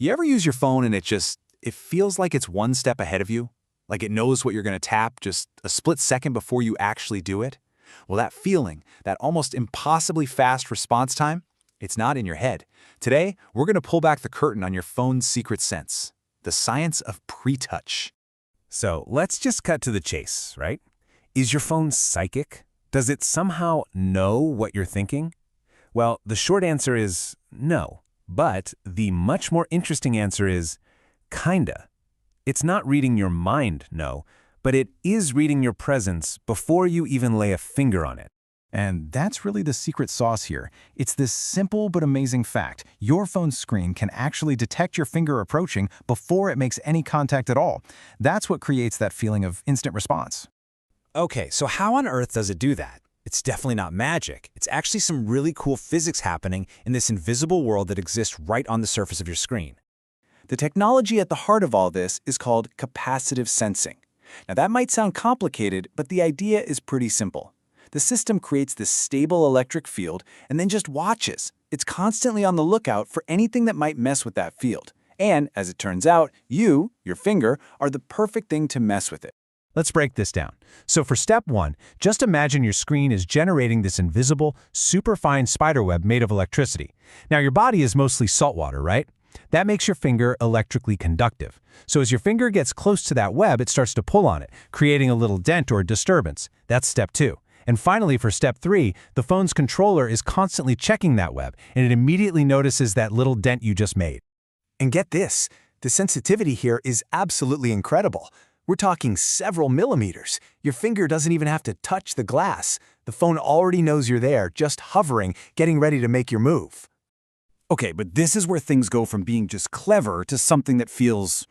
You ever use your phone and it feels like it's one step ahead of you? Like it knows what you're going to tap just a split second before you actually do it? Well, that feeling, that almost impossibly fast response time, it's not in your head. Today, we're going to pull back the curtain on your phone's secret sense, the science of pre-touch. So let's just cut to the chase, right? Is your phone psychic? Does it somehow know what you're thinking? Well, the short answer is no. But the much more interesting answer is kinda. It's not reading your mind, no, but it is reading your presence before you even lay a finger on it. And that's really the secret sauce here. It's this simple but amazing fact. Your phone's screen can actually detect your finger approaching before it makes any contact at all. That's what creates that feeling of instant response. Okay, so how on earth does it do that? It's definitely not magic. It's actually some really cool physics happening in this invisible world that exists right on the surface of your screen. The technology at the heart of all this is called capacitive sensing. Now that might sound complicated, but the idea is pretty simple. The system creates this stable electric field and then just watches. It's constantly on the lookout for anything that might mess with that field. And, as it turns out, your finger, are the perfect thing to mess with it. Let's break this down. So for step one, just imagine your screen is generating this invisible, superfine spiderweb made of electricity. Now your body is mostly salt water, right? That makes your finger electrically conductive. So as your finger gets close to that web, it starts to pull on it, creating a little dent or disturbance. That's step two. And finally, for step three, the phone's controller is constantly checking that web, and it immediately notices that little dent you just made. And get this, the sensitivity here is absolutely incredible. We're talking several millimeters. Your finger doesn't even have to touch the glass. The phone already knows you're there, just hovering, getting ready to make your move. Okay, but this is where things go from being just clever to something that feels,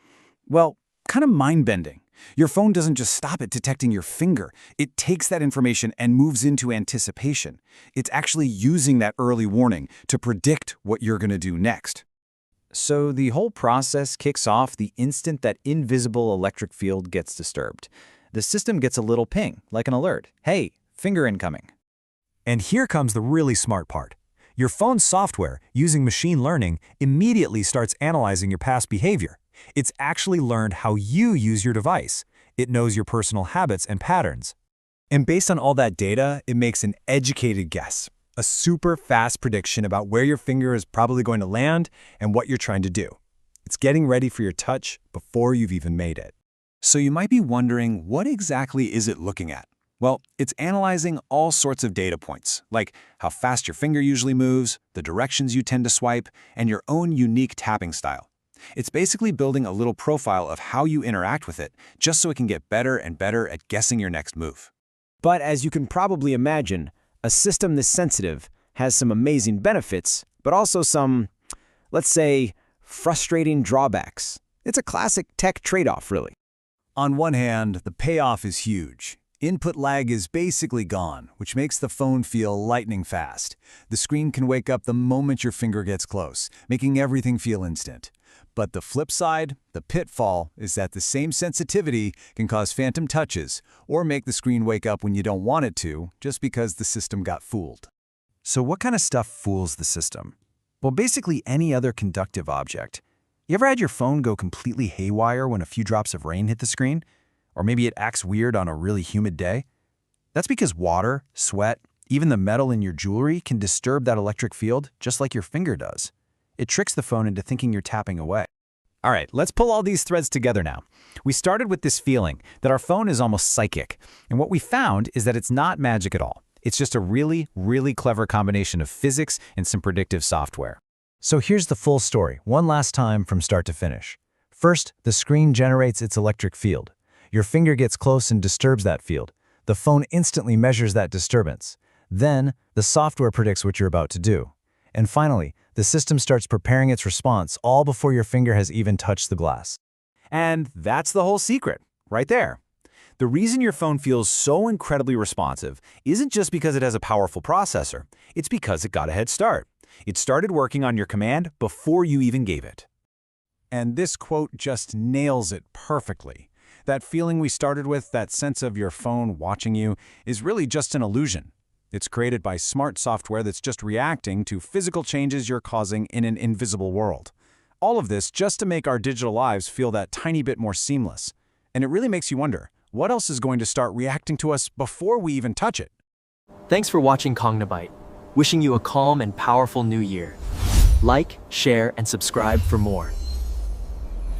well, kind of mind-bending. Your phone doesn't just stop at detecting your finger. It takes that information and moves into anticipation. It's actually using that early warning to predict what you're going to do next. So the whole process kicks off the instant that invisible electric field gets disturbed. The system gets a little ping, like an alert. Hey, finger incoming. And here comes the really smart part. Your phone's software, using machine learning, immediately starts analyzing your past behavior. It's actually learned how you use your device. It knows your personal habits and patterns. And based on all that data, it makes an educated guess. A super fast prediction about where your finger is probably going to land and what you're trying to do. It's getting ready for your touch before you've even made it. So you might be wondering, what exactly is it looking at? Well, it's analyzing all sorts of data points, like how fast your finger usually moves, the directions you tend to swipe, and your own unique tapping style. It's basically building a little profile of how you interact with it, just so it can get better and better at guessing your next move. But as you can probably imagine, a system this sensitive has some amazing benefits, but also some, let's say, frustrating drawbacks. It's a classic tech trade-off, really. On one hand, the payoff is huge. Input lag is basically gone, which makes the phone feel lightning fast. The screen can wake up the moment your finger gets close, making everything feel instant. But the flip side, the pitfall, is that the same sensitivity can cause phantom touches or make the screen wake up when you don't want it to, just because the system got fooled. So what kind of stuff fools the system? Well, basically any other conductive object. You ever had your phone go completely haywire when a few drops of rain hit the screen? Or maybe it acts weird on a really humid day? That's because water, sweat, even the metal in your jewelry can disturb that electric field just like your finger does. It tricks the phone into thinking you're tapping away. All right, let's pull all these threads together now. We started with this feeling that our phone is almost psychic. And what we found is that it's not magic at all. It's just a really, really clever combination of physics and some predictive software. So here's the full story, one last time from start to finish. First, the screen generates its electric field. Your finger gets close and disturbs that field. The phone instantly measures that disturbance. Then, the software predicts what you're about to do. And finally, the system starts preparing its response all before your finger has even touched the glass. And that's the whole secret, right there. The reason your phone feels so incredibly responsive isn't just because it has a powerful processor. It's because it got a head start. It started working on your command before you even gave it. And this quote just nails it perfectly. That feeling we started with, that sense of your phone watching you, is really just an illusion. It's created by smart software that's just reacting to physical changes you're causing in an invisible world. All of this just to make our digital lives feel that tiny bit more seamless. And it really makes you wonder, what else is going to start reacting to us before we even touch it? Thanks for watching Cognibyte. Wishing you a calm and powerful new year. Like, share, and subscribe for more.